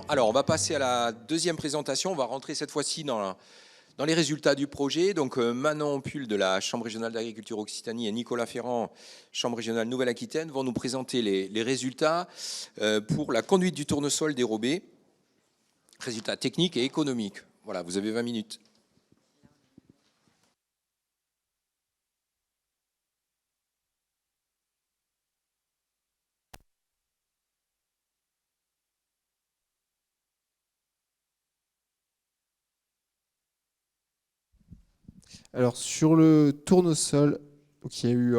Alors, on va passer à la deuxième présentation. On va rentrer cette fois-ci dans les résultats du projet. Donc, Manon Pull de la Chambre régionale d'agriculture Occitanie et Nicolas Ferrand, Chambre régionale Nouvelle-Aquitaine, vont nous présenter les résultats pour la conduite du tournesol dérobé. Résultats techniques et économiques. Voilà, vous avez 20 minutes. Alors, sur le tournesol, donc, il y a eu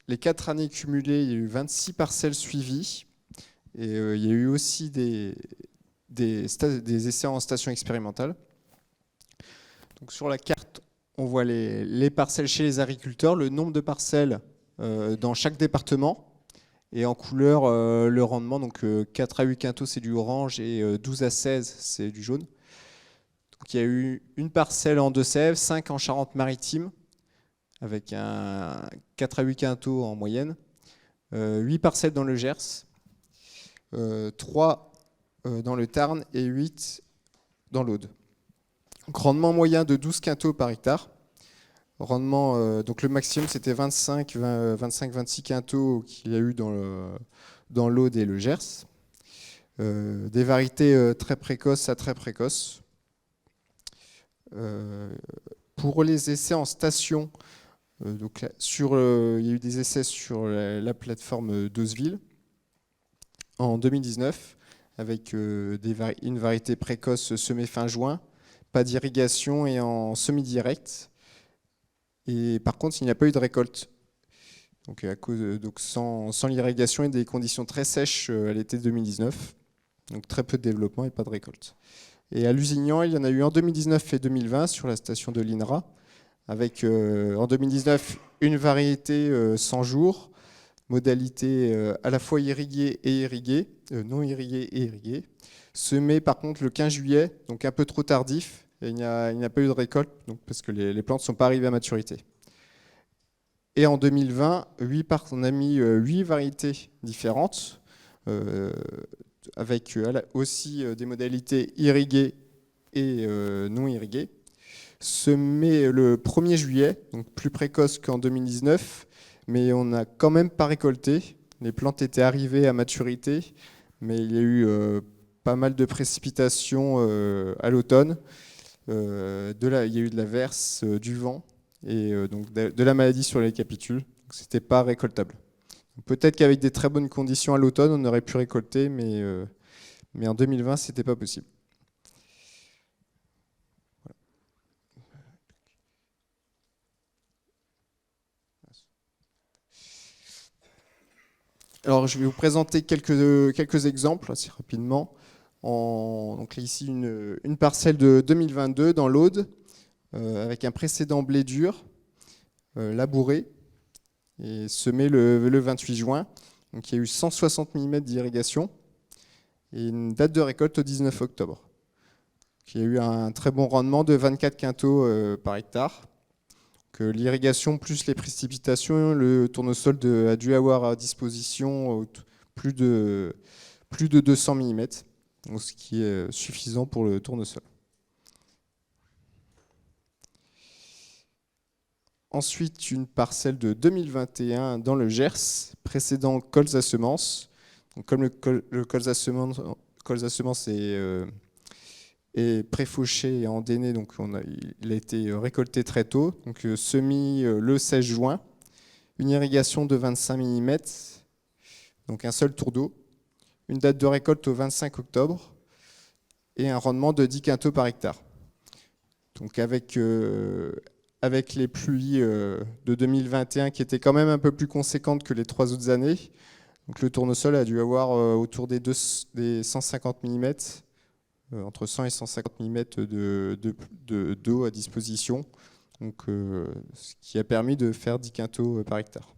les 4 années cumulées, il y a eu 26 parcelles suivies. Et il y a eu aussi des essais en station expérimentale. Donc, sur la carte, on voit les parcelles chez les agriculteurs, le nombre de parcelles dans chaque département. Et en couleur, le rendement, donc 4 à 8 quintaux, c'est du orange, et 12 à 16, c'est du jaune. Donc, il y a eu une parcelle en Deux-Sèvres, 5 en Charente-Maritime, avec un 4 à 8 quintaux en moyenne, 8 parcelles dans le Gers, 3 dans le Tarn et 8 dans l'Aude. Rendement moyen de 12 quintaux par hectare. Rendement, donc le maximum c'était 25-26 quintaux qu'il y a eu dans l'Aude et le Gers. Des variétés très précoces à très précoces. Pour les essais en station, donc il y a eu des essais sur la plateforme d'Oseville en 2019 avec une variété précoce semée fin juin, pas d'irrigation et en semi-direct. Et par contre, il n'y a pas eu de récolte. Donc, sans l'irrigation et des conditions très sèches à l'été 2019. Donc très peu de développement et pas de récolte. Et à Lusignan, il y en a eu en 2019 et 2020 sur la station de l'INRA, avec en 2019 une variété 100 jours, modalité à la fois irriguée et irriguée, non irriguée et irriguée, semée par contre le 15 juillet, donc un peu trop tardif, et il n'y a pas eu de récolte donc, parce que les plantes ne sont pas arrivées à maturité. Et en 2020, on a mis 8 variétés différentes, avec aussi des modalités irriguées et non irriguées, semées le 1er juillet, donc plus précoce qu'en 2019, mais on n'a quand même pas récolté. Les plantes étaient arrivées à maturité, mais il y a eu pas mal de précipitations à l'automne. Il y a eu de la verse, du vent et donc de la maladie sur les capitules. Donc c'était pas récoltable. Peut-être qu'avec des très bonnes conditions à l'automne, on aurait pu récolter, mais en 2020, c'était pas possible. Alors, je vais vous présenter quelques exemples assez rapidement. Donc là, ici, une parcelle de 2022 dans l'Aude, avec un précédent blé dur, labouré, et semé le 28 juin. Donc il y a eu 160 mm d'irrigation et une date de récolte au 19 octobre. Donc, il y a eu un très bon rendement de 24 quintaux par hectare. L'irrigation plus les précipitations, le tournesol a dû avoir à disposition plus de 200 mm, ce qui est suffisant pour le tournesol. Ensuite, une parcelle de 2021 dans le Gers, précédent colza à semences. Donc, comme le colza à semences est préfauché et endéné, donc il a été récolté très tôt, donc semis le 16 juin, une irrigation de 25 mm, donc un seul tour d'eau, une date de récolte au 25 octobre et un rendement de 10 quintaux par hectare. Donc avec les pluies de 2021 qui étaient quand même un peu plus conséquentes que les 3 autres années, donc le tournesol a dû avoir autour des 150 mm, entre 100 et 150 mm d'eau à disposition, donc, ce qui a permis de faire 10 quintaux par hectare.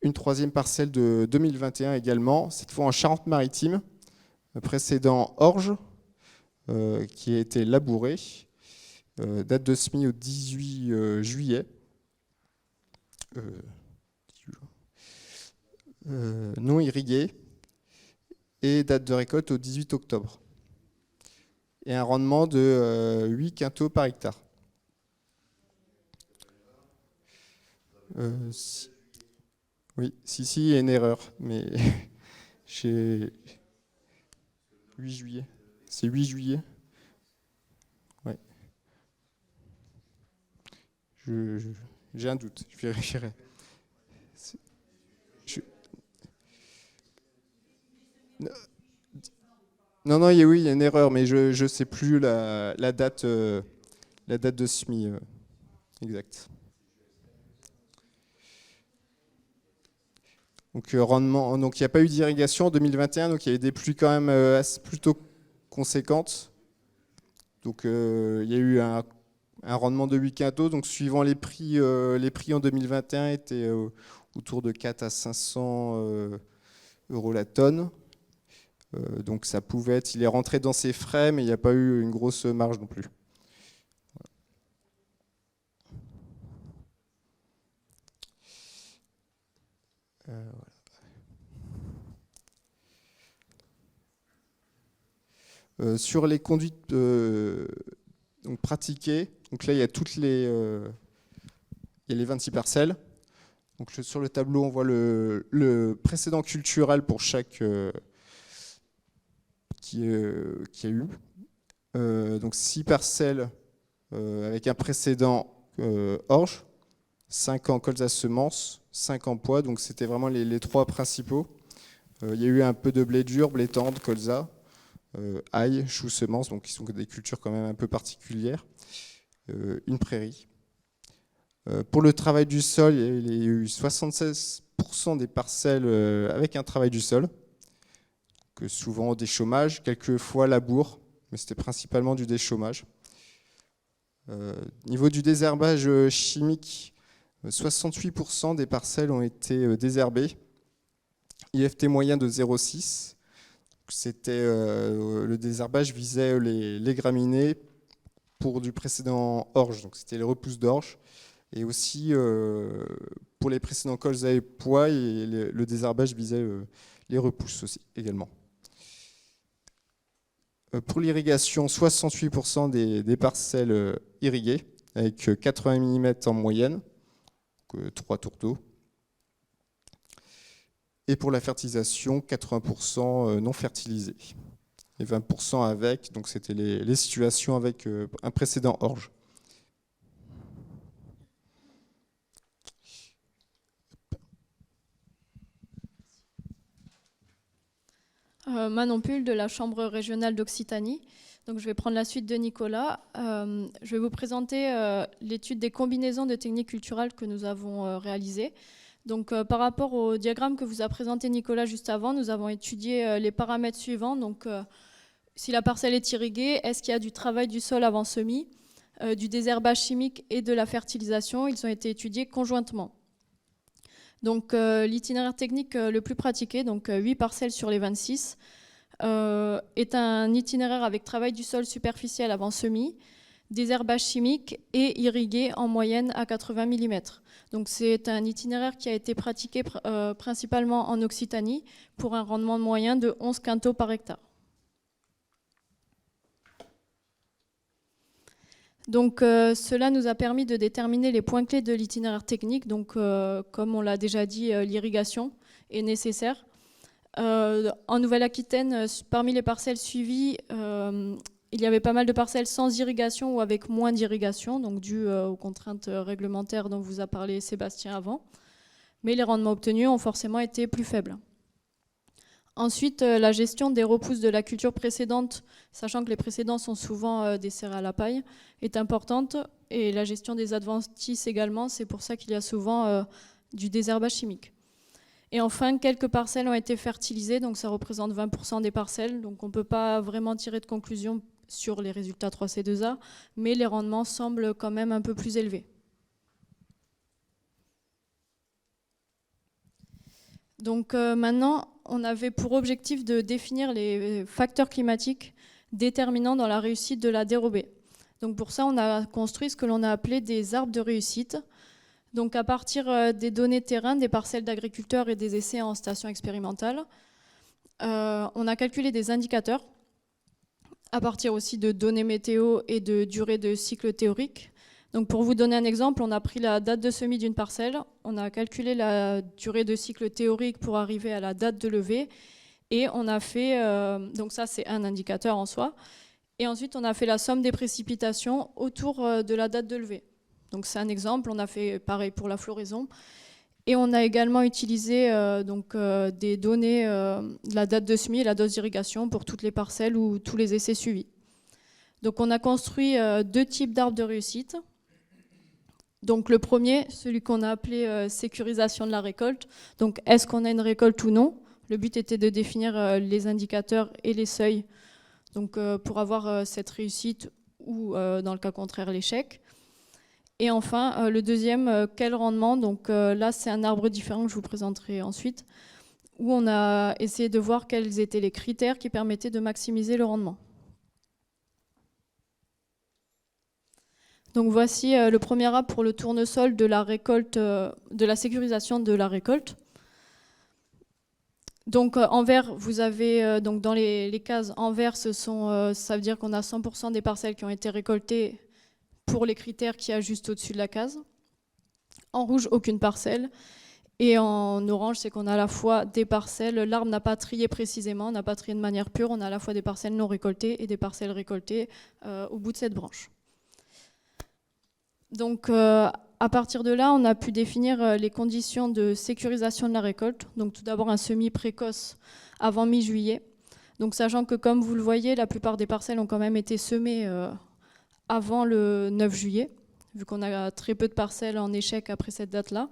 Une troisième parcelle de 2021 également, cette fois en Charente-Maritime, précédent orge, qui a été labouré, date de semis au 18 juillet. non irrigués, et date de récolte au 18 octobre. Et un rendement de 8 quintaux par hectare. Oui, si, il y a une erreur, mais j'ai 8 juillet. C'est 8 juillet. Ouais. J'ai un doute, je vérifierai. Non, oui, il y a une erreur, mais je ne sais plus la date de semis exacte. Donc rendement, donc il n'y a pas eu d'irrigation en 2021, donc il y avait des pluies quand même plutôt conséquentes. Donc il y a eu un rendement de 8 quintaux, donc suivant les prix en 2021 étaient autour de 4 à 500 euros la tonne. Donc ça pouvait être, il est rentré dans ses frais, mais il n'y a pas eu une grosse marge non plus. Sur les conduites donc pratiquées, donc là il y a il y a les 26 parcelles. Donc sur le tableau on voit le précédent cultural pour chaque qui a eu. Donc 6 parcelles avec un précédent orge, 5 en colza semences, 5 en pois, donc c'était vraiment les 3 principaux. Il y a eu un peu de blé dur, blé tendre, colza, ail, choux, semences, donc qui sont des cultures quand même un peu particulières. Une prairie. Pour le travail du sol, il y a eu 76% des parcelles avec un travail du sol, que souvent des chômages, quelquefois labour, mais c'était principalement du déchômage. Niveau du désherbage chimique, 68% des parcelles ont été désherbées. IFT moyen de 0,6. Le désherbage visait les graminées pour du précédent orge, donc c'était les repousses d'orge. Et aussi pour les précédents colza et pois, et le désherbage visait les repousses aussi également. Pour l'irrigation, 68% des parcelles irriguées, avec 80 mm en moyenne, donc 3 tours d'eau. Et pour la fertilisation, 80% non fertilisés. Et 20% avec, donc c'était les situations avec un précédent orge. Manon Pull de la Chambre régionale d'Occitanie. Donc, je vais prendre la suite de Nicolas. Je vais vous présenter l'étude des combinaisons de techniques culturales que nous avons réalisées. Donc, par rapport au diagramme que vous a présenté Nicolas juste avant, nous avons étudié les paramètres suivants. Donc, si la parcelle est irriguée, est-ce qu'il y a du travail du sol avant semis, du désherbage chimique et de la fertilisation? Ils ont été étudiés conjointement. Donc, l'itinéraire technique le plus pratiqué, donc 8 parcelles sur les 26, est un itinéraire avec travail du sol superficiel avant semis, désherbage chimique et irrigué en moyenne à 80 mm. Donc, c'est un itinéraire qui a été pratiqué principalement en Occitanie pour un rendement moyen de 11 quintaux par hectare. Donc, cela nous a permis de déterminer les points clés de l'itinéraire technique. Donc, comme on l'a déjà dit, l'irrigation est nécessaire. En Nouvelle-Aquitaine, parmi les parcelles suivies, il y avait pas mal de parcelles sans irrigation ou avec moins d'irrigation, donc dû aux contraintes réglementaires dont vous a parlé Sébastien avant. Mais les rendements obtenus ont forcément été plus faibles. Ensuite, la gestion des repousses de la culture précédente, sachant que les précédents sont souvent des céréales à paille, est importante. Et la gestion des adventices également, c'est pour ça qu'il y a souvent du désherbage chimique. Et enfin, quelques parcelles ont été fertilisées, donc ça représente 20% des parcelles. Donc on ne peut pas vraiment tirer de conclusion sur les résultats 3C2A, mais les rendements semblent quand même un peu plus élevés. Donc maintenant, on avait pour objectif de définir les facteurs climatiques déterminants dans la réussite de la dérobée. Donc pour ça, on a construit ce que l'on a appelé des arbres de réussite. Donc à partir des données terrain, des parcelles d'agriculteurs et des essais en station expérimentale, on a calculé des indicateurs à partir aussi de données météo et de durée de cycle théorique. Donc pour vous donner un exemple, on a pris la date de semis d'une parcelle, on a calculé la durée de cycle théorique pour arriver à la date de levée, et on a fait, donc ça c'est un indicateur en soi, et ensuite on a fait la somme des précipitations autour de la date de levée. Donc c'est un exemple, on a fait pareil pour la floraison, et on a également utilisé des données, la date de semis et la dose d'irrigation pour toutes les parcelles ou tous les essais suivis. Donc on a construit 2 types d'arbres de réussite. Donc le premier, celui qu'on a appelé sécurisation de la récolte. Donc est-ce qu'on a une récolte ou non? Le but était de définir les indicateurs et les seuils donc, pour avoir cette réussite ou dans le cas contraire l'échec. Et enfin, le deuxième, quel rendement? Donc là, c'est un arbre différent que je vous présenterai ensuite, où on a essayé de voir quels étaient les critères qui permettaient de maximiser le rendement. Donc voici le premier arbre pour le tournesol de la récolte, de la sécurisation de la récolte. Donc en vert, vous avez donc dans les cases en vert, ça veut dire qu'on a 100% des parcelles qui ont été récoltées pour les critères qu'il y a juste au-dessus de la case. En rouge, aucune parcelle. Et en orange, c'est qu'on a à la fois des parcelles, l'arbre n'a pas trié précisément, n'a pas trié de manière pure, on a à la fois des parcelles non récoltées et des parcelles récoltées au bout de cette branche. Donc à partir de là, on a pu définir les conditions de sécurisation de la récolte. Donc tout d'abord un semis précoce avant mi-juillet. Donc sachant que comme vous le voyez, la plupart des parcelles ont quand même été semées avant le 9 juillet, vu qu'on a très peu de parcelles en échec après cette date-là.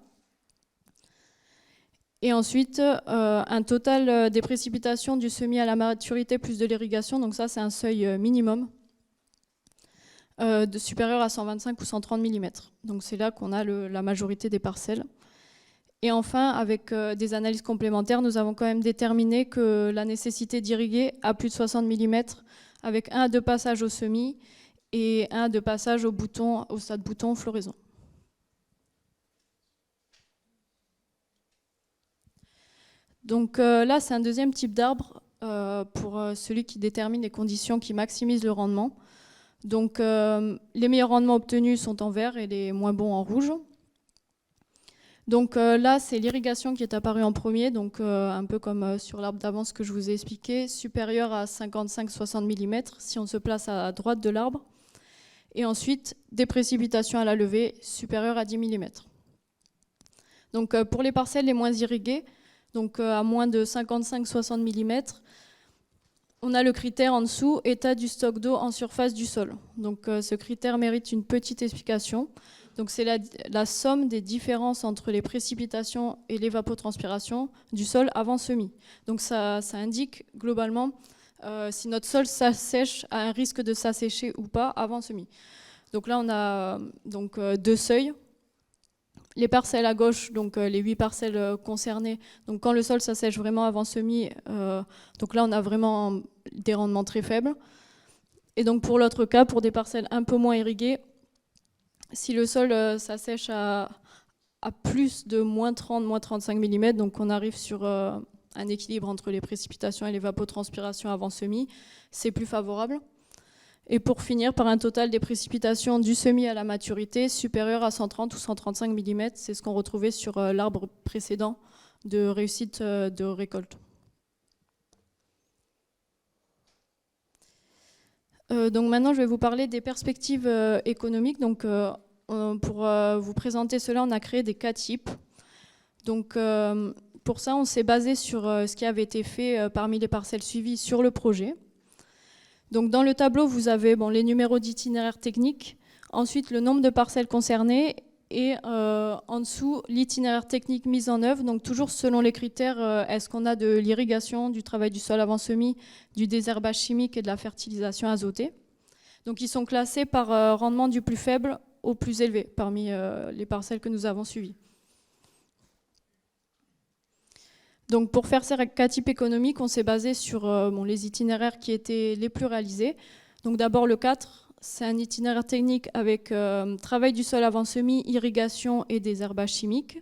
Et ensuite, un total des précipitations du semis à la maturité plus de l'irrigation, donc ça c'est un seuil minimum, supérieur à 125 ou 130 mm. Donc c'est là qu'on a la majorité des parcelles. Et enfin, avec des analyses complémentaires, nous avons quand même déterminé que la nécessité d'irriguer à plus de 60 mm, avec 1 à 2 passages au semis, et 1 à 2 passages au stade bouton floraison. Donc là, c'est un deuxième type d'arbre pour celui qui détermine les conditions qui maximisent le rendement. Donc les meilleurs rendements obtenus sont en vert et les moins bons en rouge. Donc là, c'est l'irrigation qui est apparue en premier, donc un peu comme sur l'arbre d'avant, ce que je vous ai expliqué, supérieur à 55-60 mm si on se place à droite de l'arbre. Et ensuite, des précipitations à la levée supérieures à 10 mm. Donc pour les parcelles les moins irriguées, donc à moins de 55-60 mm, on a le critère en dessous, état du stock d'eau en surface du sol. Donc ce critère mérite une petite explication. Donc c'est la somme des différences entre les précipitations et l'évapotranspiration du sol avant semis. Donc ça indique globalement si notre sol s'assèche, a un risque de s'assécher ou pas avant semis. Donc là, on a donc 2 seuils. Les parcelles à gauche, donc les 8 parcelles concernées. Donc quand le sol s'assèche vraiment avant semis, donc là, on a vraiment des rendements très faibles. Et donc pour l'autre cas, pour des parcelles un peu moins irriguées, si le sol s'assèche à plus de moins 30, moins 35 mm, donc on arrive sur un équilibre entre les précipitations et l'évapotranspiration avant semis, c'est plus favorable. Et pour finir, par un total des précipitations du semis à la maturité supérieur à 130 ou 135 mm, c'est ce qu'on retrouvait sur l'arbre précédent de réussite de récolte. Donc maintenant, je vais vous parler des perspectives économiques. Donc, pour vous présenter cela, on a créé des cas types. Donc, pour ça, on s'est basé sur ce qui avait été fait parmi les parcelles suivies sur le projet. Donc, dans le tableau, vous avez les numéros d'itinéraire technique, ensuite le nombre de parcelles concernées et en dessous, l'itinéraire technique mis en œuvre. Donc, toujours selon les critères, est-ce qu'on a de l'irrigation, du travail du sol avant semis, du désherbage chimique et de la fertilisation azotée. Donc, ils sont classés par rendement du plus faible au plus élevé parmi les parcelles que nous avons suivies. Donc pour faire ces cas types économiques, on s'est basé sur les itinéraires qui étaient les plus réalisés. Donc d'abord le 4, c'est un itinéraire technique avec travail du sol avant semis, irrigation et désherbage chimique.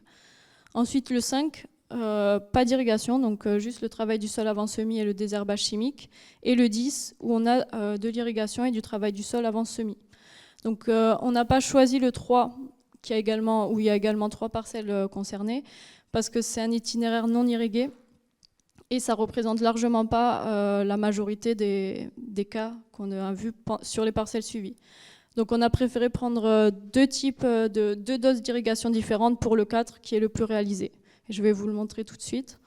Ensuite, le 5, pas d'irrigation, donc juste le travail du sol avant semis et le désherbage chimique. Et le 10, où on a de l'irrigation et du travail du sol avant semis. Donc on n'a pas choisi le 3, où il y a également 3 parcelles concernées, parce que c'est un itinéraire non irrigué. Et ça ne représente largement pas la majorité des cas qu'on a vus sur les parcelles suivies. Donc on a préféré prendre deux doses d'irrigation différentes pour le 4 qui est le plus réalisé. Et je vais vous le montrer tout de suite.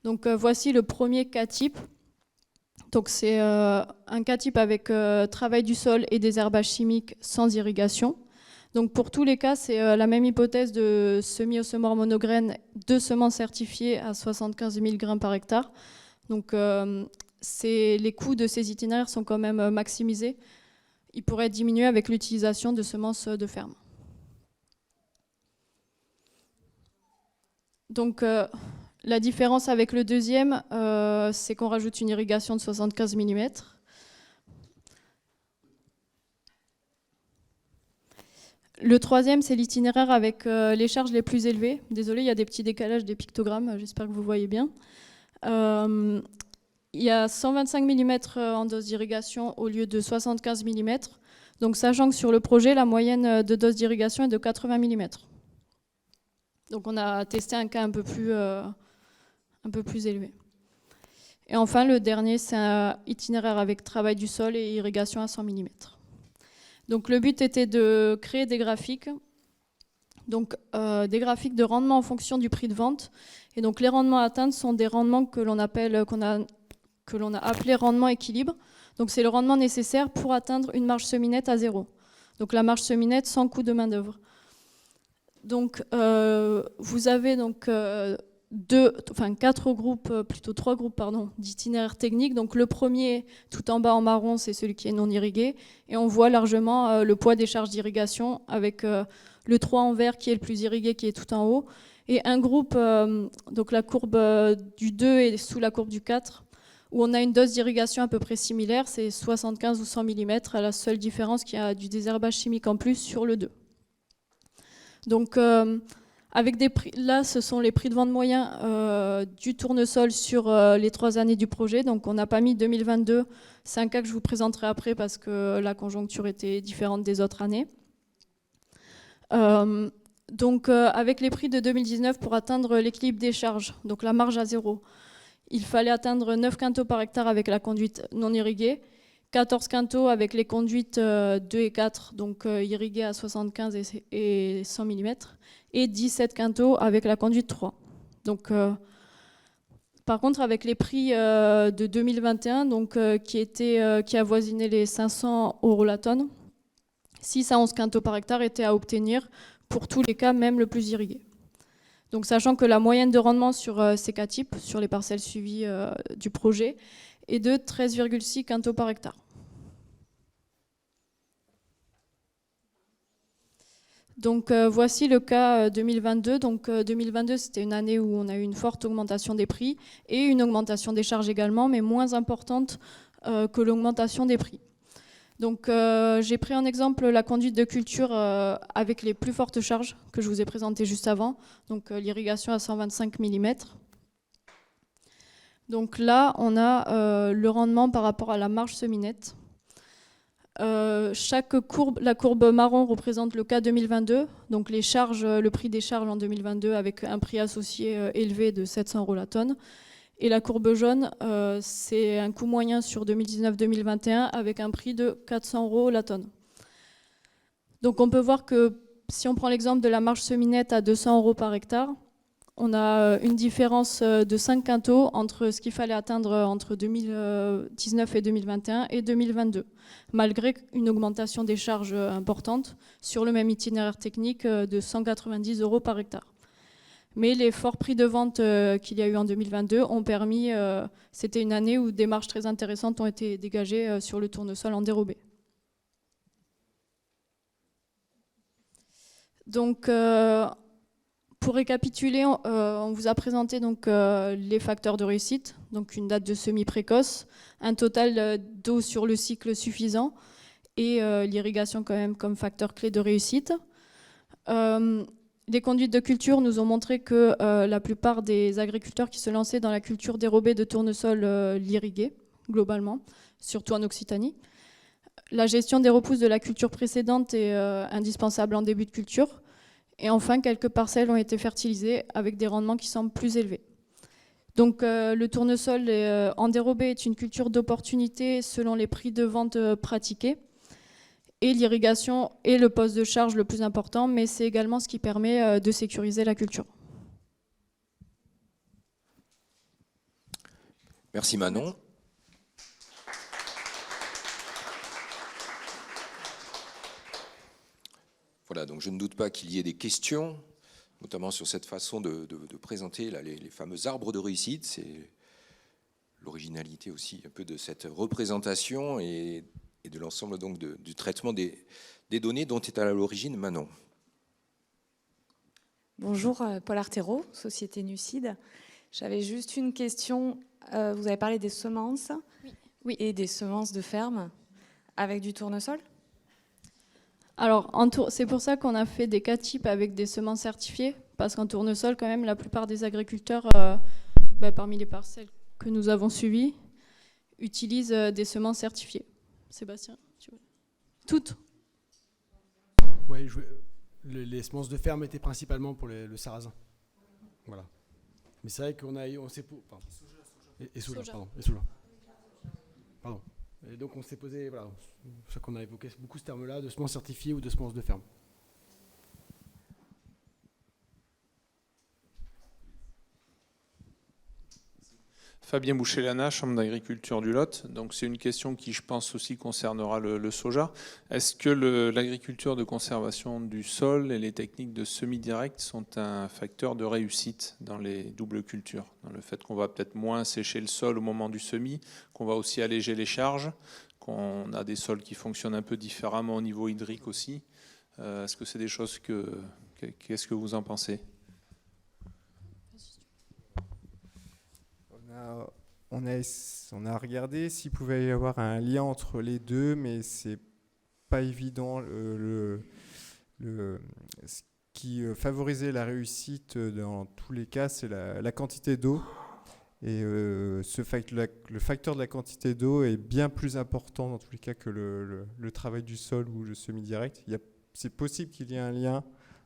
Donc voici le premier cas type. Donc c'est un cas type avec travail du sol et désherbage chimique sans irrigation. Donc pour tous les cas, c'est la même hypothèse de semis au semoir monograine de semences certifiées à 75 000 grains par hectare. Donc les coûts de ces itinéraires sont quand même maximisés. Ils pourraient diminuer avec l'utilisation de semences de ferme. Donc la différence avec le deuxième, c'est qu'on rajoute une irrigation de 75 mm. Le troisième, c'est l'itinéraire avec les charges les plus élevées. Désolé, il y a des petits décalages des pictogrammes, j'espère que vous voyez bien. Il y a 125 mm en dose d'irrigation au lieu de 75 mm. Donc sachant que sur le projet, la moyenne de dose d'irrigation est de 80 mm. Donc on a testé un cas un peu plus élevé. Et enfin, le dernier, c'est un itinéraire avec travail du sol et irrigation à 100 mm. Donc le but était de créer des graphiques, donc des graphiques de rendement en fonction du prix de vente. Et donc les rendements à atteindre sont des rendements que l'on a appelés rendement équilibre. Donc c'est le rendement nécessaire pour atteindre une marge semi-nette à 0. Donc la marge semi-nette sans coût de main d'œuvre. Donc vous avez donc trois groupes d'itinéraires techniques. Donc le premier, tout en bas en marron, c'est celui qui est non irrigué. Et on voit largement le poids des charges d'irrigation avec le 3 en vert qui est le plus irrigué, qui est tout en haut. Et un groupe, donc la courbe du 2 est sous la courbe du 4, où on a une dose d'irrigation à peu près similaire, c'est 75 ou 100 mm, à la seule différence qu'il y a du désherbage chimique en plus sur le 2. Donc avec des prix, là, ce sont les prix de vente moyens du tournesol sur les 3 années du projet. Donc, on n'a pas mis 2022. C'est un cas que je vous présenterai après parce que la conjoncture était différente des autres années. Avec les prix de 2019 pour atteindre l'équilibre des charges, donc la marge à 0, il fallait atteindre 9 quintaux par hectare avec la conduite non irriguée, 14 quintaux avec les conduites 2 et 4, donc irriguées à 75 et 100 mm, et 17 quintaux avec la conduite 3. Donc, par contre, avec les prix de 2021, donc, qui avoisinaient les 500 € la tonne, 6 à 11 quintaux par hectare étaient à obtenir pour tous les cas, même le plus irrigué. Donc, sachant que la moyenne de rendement sur ces cas types, sur les parcelles suivies du projet, est de 13,6 quintaux par hectare. Donc voici le cas 2022. Donc 2022, c'était une année où on a eu une forte augmentation des prix et une augmentation des charges également, mais moins importante que l'augmentation des prix. Donc j'ai pris en exemple la conduite de culture avec les plus fortes charges que je vous ai présentées juste avant, donc l'irrigation à 125 mm. Donc là, on a le rendement par rapport à la marge semi-nette. La courbe marron représente le cas 2022, donc les charges, le prix des charges en 2022 avec un prix associé élevé de 700 € la tonne. Et la courbe jaune, c'est un coût moyen sur 2019-2021 avec un prix de 400 € la tonne. Donc on peut voir que si on prend l'exemple de la marge semi-nette à 200 € par hectare, on a une différence de 5 quintaux entre ce qu'il fallait atteindre entre 2019 et 2021 et 2022, malgré une augmentation des charges importantes sur le même itinéraire technique de 190 € par hectare. Mais les forts prix de vente qu'il y a eu en 2022 ont permis, c'était une année où des marges très intéressantes ont été dégagées sur le tournesol en dérobé. Donc, Pour récapituler, on vous a présenté donc, les facteurs de réussite, donc une date de semis précoce, un total d'eau sur le cycle suffisant et l'irrigation quand même comme facteur clé de réussite. Les conduites de culture nous ont montré que la plupart des agriculteurs qui se lançaient dans la culture dérobée de tournesol l'irriguaient, globalement, surtout en Occitanie. La gestion des repousses de la culture précédente est indispensable en début de culture. Et enfin, quelques parcelles ont été fertilisées avec des rendements qui semblent plus élevés. Donc le tournesol en dérobé est une culture d'opportunité selon les prix de vente pratiqués. Et l'irrigation est le poste de charge le plus important, mais c'est également ce qui permet de sécuriser la culture. Merci Manon. Voilà, donc je ne doute pas qu'il y ait des questions, notamment sur cette façon de présenter là, les fameux arbres de réussite. C'est l'originalité aussi un peu de cette représentation et de l'ensemble donc du traitement des données dont est à l'origine Manon. Bonjour, Paul Artero, Société Nucide. J'avais juste une question. Vous avez parlé des semences Oui. Et des semences de ferme avec du tournesol ? Alors, c'est pour ça qu'on a fait des cas types avec des semences certifiées, parce qu'en tournesol, quand même, la plupart des agriculteurs, parmi les parcelles que nous avons suivies, utilisent des semences certifiées. Sébastien, tu veux ? Toutes ? Oui, les semences de ferme étaient principalement pour le sarrasin. Voilà. Mais c'est vrai on s'est Pardon. Et donc on s'est posé, voilà, c'est pour ça qu'on a évoqué beaucoup ce terme-là, de semences certifiées ou de semences de ferme. Fabien Boucher-Lana, Chambre d'agriculture du Lot. Donc c'est une question qui, je pense, aussi concernera le soja. Est-ce que l'agriculture de conservation du sol et les techniques de semi-direct sont un facteur de réussite dans les doubles cultures ? Dans le fait qu'on va peut-être moins sécher le sol au moment du semis, qu'on va aussi alléger les charges, qu'on a des sols qui fonctionnent un peu différemment au niveau hydrique aussi. Est-ce que c'est des choses qu'est-ce que vous en pensez ? On a regardé s'il pouvait y avoir un lien entre les deux, mais c'est pas évident. Ce qui favorisait la réussite dans tous les cas, c'est la quantité d'eau. Et le facteur de la quantité d'eau est bien plus important dans tous les cas que le travail du sol ou le semi-direct. C'est possible qu'il y ait un lien,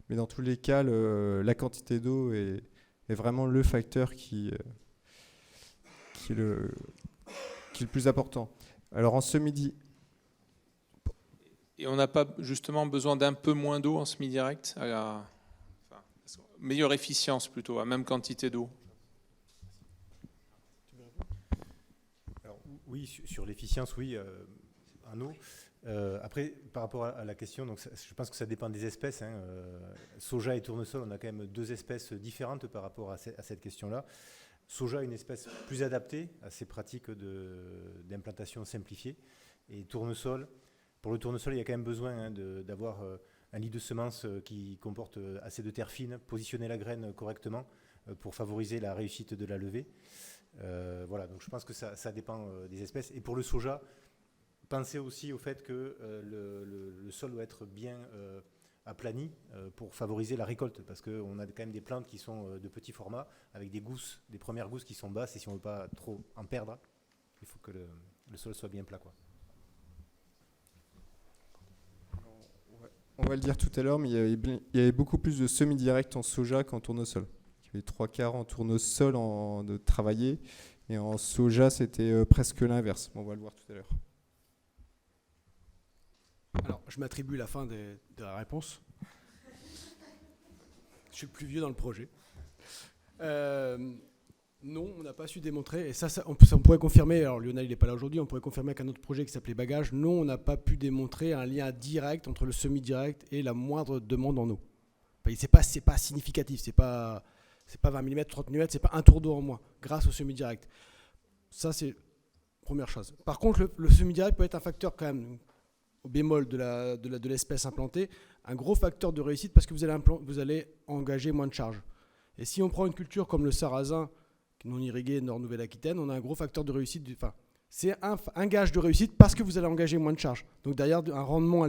mais dans tous les cas, la quantité d'eau est vraiment le facteur qui est le plus important. Alors en semi-direct. Et on n'a pas justement besoin d'un peu moins d'eau en semi-direct, meilleure efficience plutôt, à même quantité d'eau. Alors, oui, sur l'efficience, oui, en eau. Après, par rapport à la question, donc je pense que ça dépend des espèces. Soja et tournesol, on a quand même deux espèces différentes par rapport à cette question-là. Soja, une espèce plus adaptée à ces pratiques d'implantation simplifiée. Et tournesol, pour le tournesol, il y a quand même besoin d'avoir un lit de semences qui comporte assez de terre fine, positionner la graine correctement pour favoriser la réussite de la levée. Voilà, donc je pense que ça dépend des espèces. Et pour le soja, pensez aussi au fait que le sol doit être bien aplani pour favoriser la récolte, parce qu'on a quand même des plantes qui sont de petits formats, avec des premières gousses qui sont basses, et si on ne veut pas trop en perdre, il faut que le sol soit bien plat, quoi. On va le dire tout à l'heure, mais il y avait beaucoup plus de semi-direct en soja qu'en tournesol. Il y avait 3/4 en tournesol de travailler, et en soja, c'était presque l'inverse. On va le voir tout à l'heure. Alors, je m'attribue la fin de la réponse. Je suis le plus vieux dans le projet. Non, on n'a pas su démontrer, et ça on pourrait confirmer, alors Lionel il n'est pas là aujourd'hui, on pourrait confirmer qu'un autre projet qui s'appelait Bagage, non, on n'a pas pu démontrer un lien direct entre le semi-direct et la moindre demande en eau. C'est pas significatif, c'est pas 20 mm, 30 mm, c'est pas un tour d'eau en moins, grâce au semi-direct. Ça, c'est première chose. Par contre, le semi-direct peut être un facteur quand même au bémol de l'espèce implantée, un gros facteur de réussite parce que vous allez engager moins de charges. Et si on prend une culture comme le sarrasin, non irrigué Nord-Nouvelle-Aquitaine, on a un gros facteur de réussite. Enfin, c'est un gage de réussite parce que vous allez engager moins de charges. Donc derrière, un rendement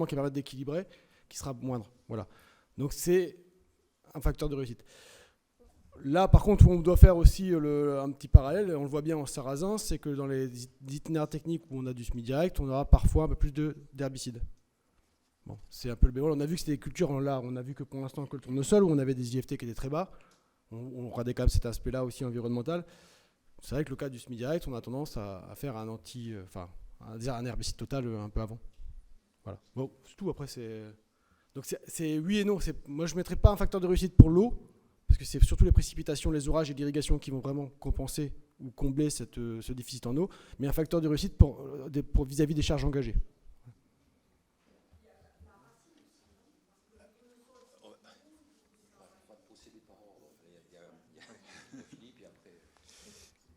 qui permet d'équilibrer, qui sera moindre. Voilà. Donc c'est un facteur de réussite. Là, par contre, où on doit faire aussi un petit parallèle, on le voit bien en sarrasin, c'est que dans les itinéraires techniques où on a du semi-direct, on aura parfois un peu plus d'herbicides. Bon, c'est un peu le bémol. On a vu que c'était des cultures, là, on a vu que pour l'instant, que le tournesol, où on avait des IFT qui étaient très bas, on regardait quand même cet aspect-là aussi environnemental. C'est vrai que le cas du semi-direct, on a tendance à faire un herbicide total un peu avant. Voilà. Bon, c'est tout. Après, donc c'est oui et non. Moi, je ne mettrais pas un facteur de réussite pour l'eau, parce que c'est surtout les précipitations, les orages et l'irrigation qui vont vraiment compenser ou combler ce déficit en eau, mais un facteur de réussite pour vis-à-vis des charges engagées.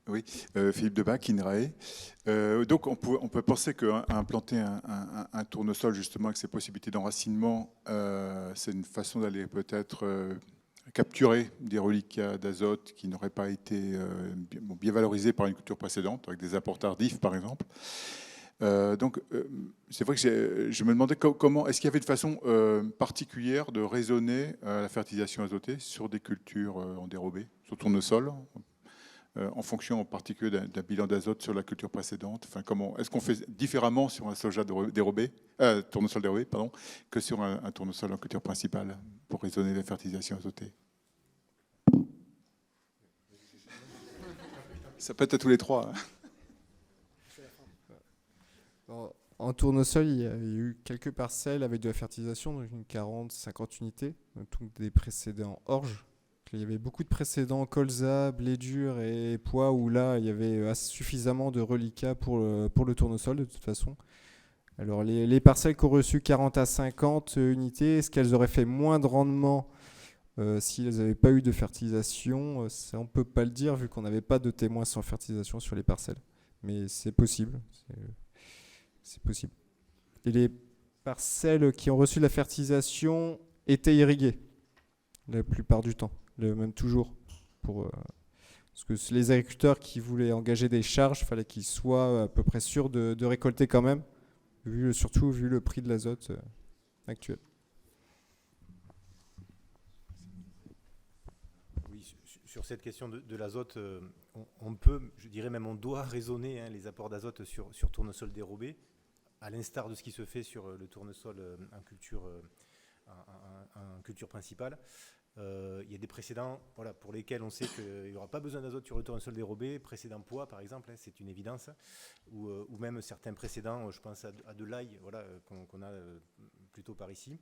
Oui, Philippe Debac, INRAE. Donc on peut penser qu'implanter un tournesol justement avec ses possibilités d'enracinement, c'est une façon d'aller peut-être capturer des reliquats d'azote qui n'auraient pas été bien valorisés par une culture précédente, avec des apports tardifs par exemple. Donc c'est vrai que je me demandais comment, est-ce qu'il y avait une façon particulière de raisonner la fertilisation azotée sur des cultures en dérobé, sur tournesol, en fonction en particulier d'un bilan d'azote sur la culture précédente. Enfin, est-ce qu'on fait différemment sur un soja dérobé, tournesol dérobé, pardon, que sur un tournesol en culture principale pour raisonner la fertilisation azotée? Ça peut être à tous les trois. En tournesol, il y a eu quelques parcelles avec de la fertilisation, donc une 40-50 unités, donc des précédents orge. Il y avait beaucoup de précédents colza, blé dur et pois où là il y avait suffisamment de reliquats pour le tournesol de toute façon. Alors les parcelles qui ont reçu 40 à 50 unités, est-ce qu'elles auraient fait moins de rendement si elles n'avaient pas eu de fertilisation? Ça, on ne peut pas le dire vu qu'on n'avait pas de témoins sans fertilisation sur les parcelles. Mais c'est possible. C'est possible. Et les parcelles qui ont reçu la fertilisation étaient irriguées la plupart du temps. Même toujours. Parce que les agriculteurs qui voulaient engager des charges, il fallait qu'ils soient à peu près sûrs de récolter quand même, surtout vu le prix de l'azote actuel. Oui, sur cette question de l'azote, on peut, je dirais même on doit raisonner les apports d'azote sur tournesol dérobé, à l'instar de ce qui se fait sur le tournesol en culture principale. Il y a des précédents pour lesquels on sait qu'il n'y aura pas besoin d'azote sur le tournesol dérobé, précédent pois par exemple, c'est une évidence, ou même certains précédents, je pense à de l'ail qu'on a plutôt par ici,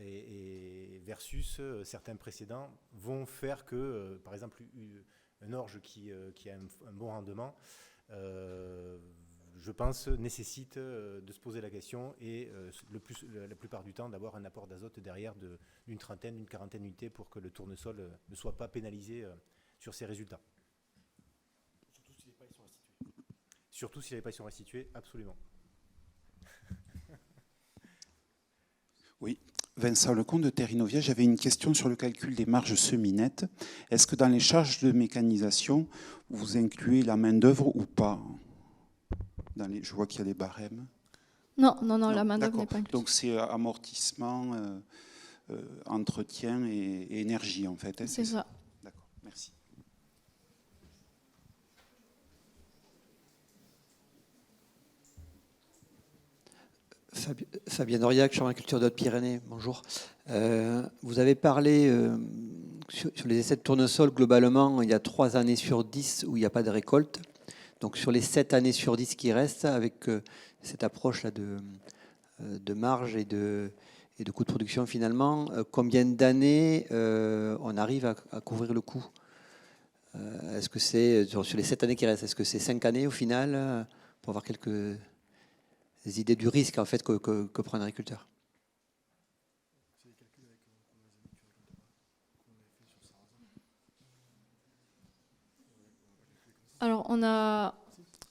et versus certains précédents vont faire que, par exemple, un orge qui a un bon rendement, je pense, nécessite de se poser la question et la plupart du temps d'avoir un apport d'azote derrière d'une trentaine, d'une quarantaine d'unités pour que le tournesol ne soit pas pénalisé sur ses résultats. Surtout si les pailles sont restituées, absolument. Oui, Vincent Lecomte de Terrinovia, j'avais une question sur le calcul des marges semi-nettes. Est-ce que dans les charges de mécanisation, vous incluez la main-d'œuvre ou pas? Je vois qu'il y a les barèmes. Non, la main-d'œuvre n'est pas incluse. Donc c'est amortissement, entretien et énergie en fait. C'est ça. D'accord, merci. Fabien Auriac, Chambre d'agriculture de Haute-Pyrénées, bonjour. Vous avez parlé sur les essais de tournesol, globalement, il y a 3 années sur 10 où il n'y a pas de récolte. Donc sur les 7 années sur 10 qui restent, avec cette approche-là de marge et de coût de production finalement, combien d'années on arrive à couvrir le coût? Est-ce que c'est, sur les 7 années qui restent, est-ce que c'est 5 années au final, pour avoir quelques idées du risque en fait que prend un agriculteur? Alors, on a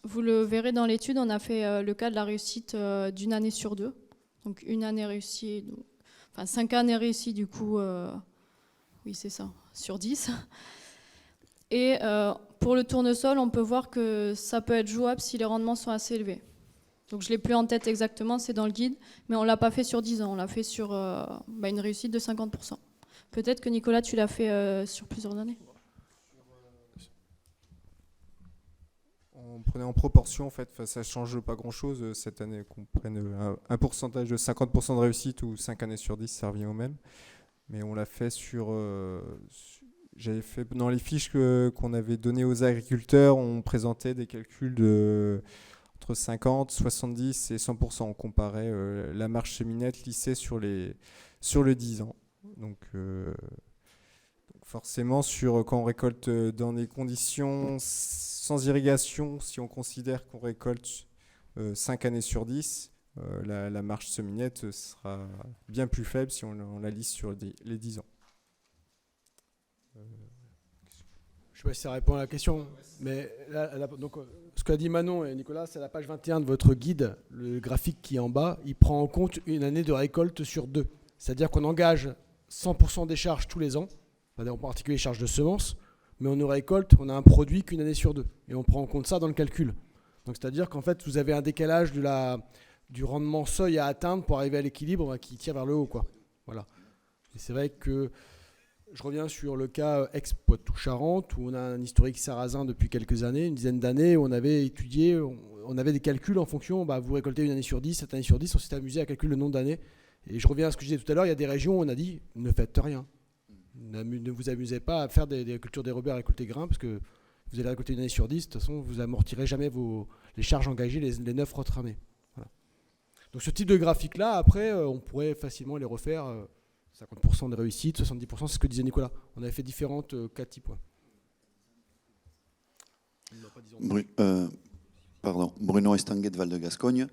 Vous le verrez dans l'étude, on a fait le cas de la réussite d'une année sur 2. Donc une année réussie, enfin 5 années réussies du coup, oui c'est ça, sur 10. Et pour le tournesol, on peut voir que ça peut être jouable si les rendements sont assez élevés. Donc je ne l'ai plus en tête exactement, c'est dans le guide, mais on ne l'a pas fait sur 10 ans, on l'a fait sur une réussite de 50%. Peut-être que Nicolas, tu l'as fait sur plusieurs années. On prenait en proportion, en fait, ça ne change pas grand-chose cette année, qu'on prenne un pourcentage de 50% de réussite ou 5 années sur 10, ça revient au même. Mais on l'a fait j'avais fait dans les fiches qu'on avait données aux agriculteurs, on présentait des calculs entre 50, 70 et 100%. On comparait la marge cheminette lissée sur le 10 ans. Donc forcément, quand on récolte dans des conditions sans irrigation, si on considère qu'on récolte 5 années sur 10, la marge cheminette sera bien plus faible si on la lisse sur les 10 ans. Je ne sais pas si ça répond à la question, mais là, donc, ce qu'a dit Manon et Nicolas, c'est la page 21 de votre guide, le graphique qui est en bas, il prend en compte une année de récolte sur 2. C'est-à-dire qu'on engage 100% des charges tous les ans, en particulier les charges de semences, mais on ne récolte, on a un produit qu'une année sur 2. Et on prend en compte ça dans le calcul. Donc c'est-à-dire qu'en fait, vous avez un décalage du rendement seuil à atteindre pour arriver à l'équilibre qui tire vers le haut, quoi. Voilà. Et c'est vrai que je reviens sur le cas ex-Poitou-Charentes, où on a un historique sarrasin depuis quelques années, une dizaine d'années, où on avait étudié, on avait des calculs en fonction, vous récoltez une année sur 10, cette année sur 10, on s'est amusé à calculer le nombre d'années. Et je reviens à ce que je disais tout à l'heure, il y a des régions où on a dit, ne faites rien. Ne vous amusez pas à faire des cultures dérobées à récolter grains, parce que vous allez récolter une année sur 10, de toute façon, vous amortirez jamais les charges engagées les 9 autres années. Voilà. Donc ce type de graphique-là, après, on pourrait facilement les refaire. 50% de réussite, 70%, c'est ce que disait Nicolas. On avait fait différentes cas types. Bruno Estanguet de Val-de-Gascogne.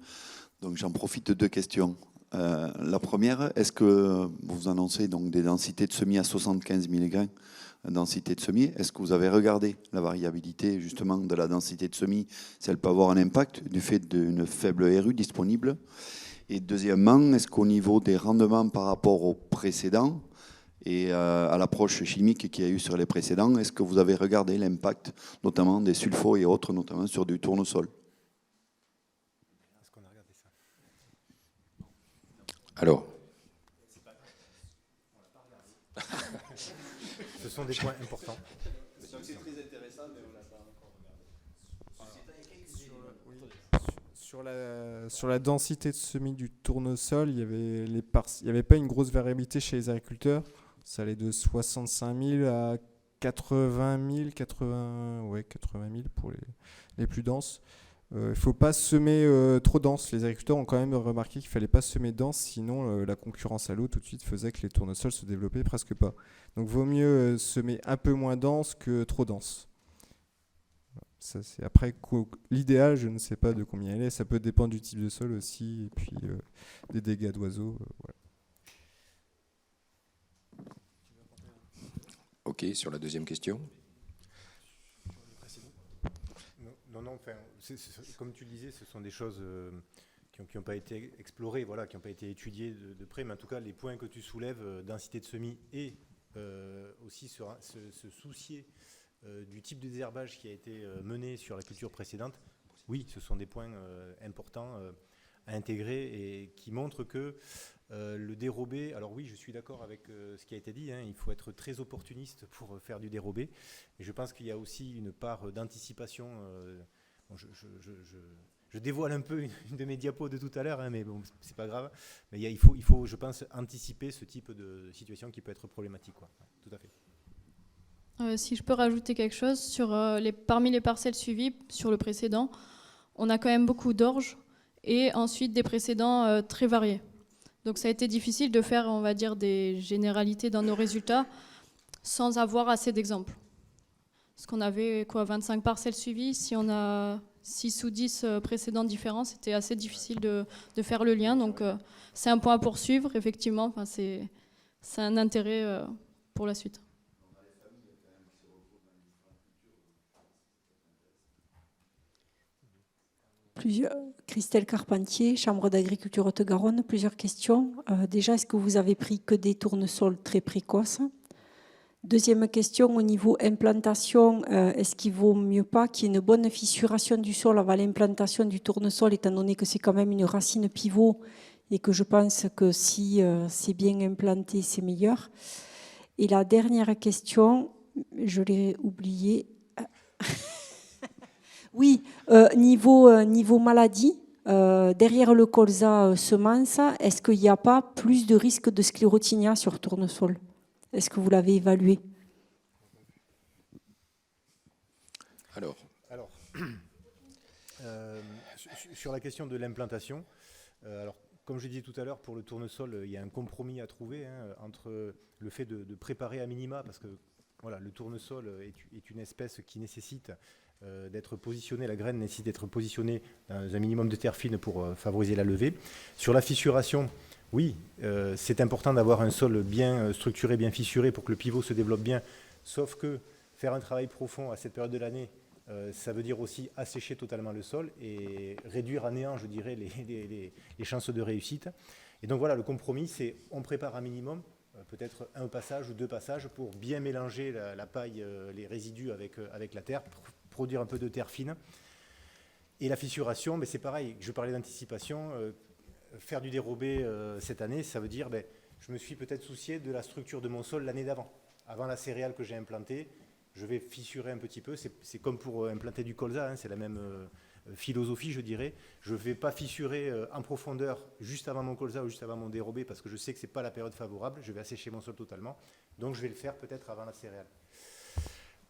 Donc j'en profite de 2 questions. La première, est-ce que vous annoncez donc des densités de semis à 75 mg densité de semis? Est-ce que vous avez regardé la variabilité justement de la densité de semis, si elle peut avoir un impact du fait d'une faible RU disponible? Et deuxièmement, est-ce qu'au niveau des rendements par rapport aux précédents et à l'approche chimique qu'il y a eu sur les précédents, est-ce que vous avez regardé l'impact notamment des sulfos et autres, notamment sur du tournesol? Alors, ce sont des points importants. C'est très intéressant, mais on n'a pas encore regardé. Sur la densité de semis du tournesol, il n'y avait pas une grosse variabilité chez les agriculteurs. Ça allait de 65 000 à 80 000 pour les plus denses. Il ne faut pas semer trop dense. Les agriculteurs ont quand même remarqué qu'il ne fallait pas semer dense, sinon la concurrence à l'eau tout de suite faisait que les tournesols se développaient presque pas. Donc vaut mieux semer un peu moins dense que trop dense. Ça, c'est après, l'idéal, je ne sais pas de combien il est. Ça peut dépendre du type de sol aussi, et puis des dégâts d'oiseaux. Voilà. ok, sur la deuxième question. Non, enfin, comme tu le disais, ce sont des choses qui n'ont pas été explorées, voilà, qui n'ont pas été étudiées de près, mais en tout cas, les points que tu soulèves, densité de semis et aussi se soucier du type de désherbage qui a été mené sur la culture précédente, oui, ce sont des points importants à intégrer et qui montrent que le dérobé, alors oui, je suis d'accord avec ce qui a été dit, hein, il faut être très opportuniste pour faire du dérobé, et je pense qu'il y a aussi une part d'anticipation. Bon, je dévoile un peu une de mes diapos de tout à l'heure, hein, mais bon, c'est pas grave. Mais il faut, je pense, anticiper ce type de situation qui peut être problématique, quoi. Ouais, tout à fait. Si je peux rajouter quelque chose, parmi les parcelles suivies sur le précédent, on a quand même beaucoup d'orge et ensuite des précédents très variés. Donc ça a été difficile de faire, on va dire, des généralités dans nos résultats sans avoir assez d'exemples. Parce qu'on avait 25 parcelles suivies, si on a 6 ou 10 précédents différents, c'était assez difficile de faire le lien. Donc c'est un point à poursuivre, effectivement. Enfin, c'est un intérêt pour la suite. Christelle Carpentier, Chambre d'agriculture Haute-Garonne. Plusieurs questions. Déjà, est-ce que vous avez pris que des tournesols très précoces? Deuxième question, au niveau implantation, est-ce qu'il vaut mieux pas qu'il y ait une bonne fissuration du sol avant l'implantation du tournesol, étant donné que c'est quand même une racine pivot et que je pense que si c'est bien implanté, c'est meilleur. Et la dernière question, je l'ai oubliée. Oui, niveau maladie, derrière le colza semence, est-ce qu'il n'y a pas plus de risque de sclérotinia sur tournesol? Est-ce que vous l'avez évalué? Alors, sur la question de l'implantation, alors, comme je disais tout à l'heure, pour le tournesol, il y a un compromis à trouver entre le fait de préparer à minima, parce que voilà, le tournesol est une espèce qui nécessite d'être positionné, la graine nécessite d'être positionnée dans un minimum de terre fine pour favoriser la levée. Sur la fissuration, oui, c'est important d'avoir un sol bien structuré, bien fissuré pour que le pivot se développe bien, sauf que faire un travail profond à cette période de l'année, ça veut dire aussi assécher totalement le sol et réduire à néant, je dirais, les chances de réussite. Et donc voilà, le compromis, c'est on prépare un minimum, peut-être un passage ou deux passages pour bien mélanger la paille, les résidus avec la terre, pour produire un peu de terre fine. Et la fissuration, mais c'est pareil, je parlais d'anticipation, faire du dérobé cette année, ça veut dire je me suis peut-être soucié de la structure de mon sol l'année d'avant. Avant la céréale que j'ai implantée, je vais fissurer un petit peu. C'est comme pour implanter du colza, c'est la même philosophie, je dirais. Je ne vais pas fissurer en profondeur juste avant mon colza ou juste avant mon dérobé parce que je sais que ce n'est pas la période favorable. Je vais assécher mon sol totalement. Donc je vais le faire peut-être avant la céréale.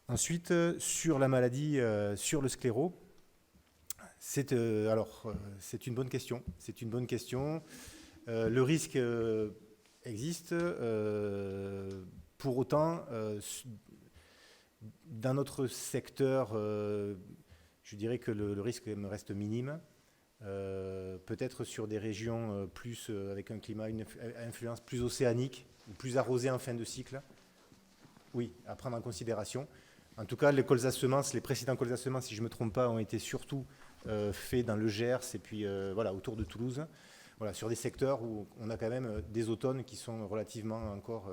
Ensuite, sur la maladie, sur le scléro, c'est une bonne question. C'est une bonne question. Le risque existe. Pour autant, dans notre secteur, je dirais que le risque me reste minime. Peut-être sur des régions plus avec un climat, une influence plus océanique ou plus arrosée en fin de cycle. Oui, à prendre en considération. En tout cas, les précédents colza semences, si je ne me trompe pas, ont été surtout faits dans le Gers et puis autour de Toulouse. Voilà, sur des secteurs où on a quand même des automnes qui sont relativement encore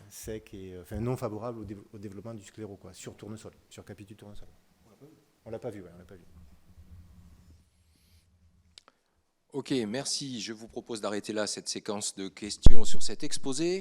secs et non favorables au développement du scléro, quoi, sur tournesol, sur capitule tournesol. On l'a pas vu, on l'a pas vu. Ok, merci. Je vous propose d'arrêter là cette séquence de questions sur cet exposé.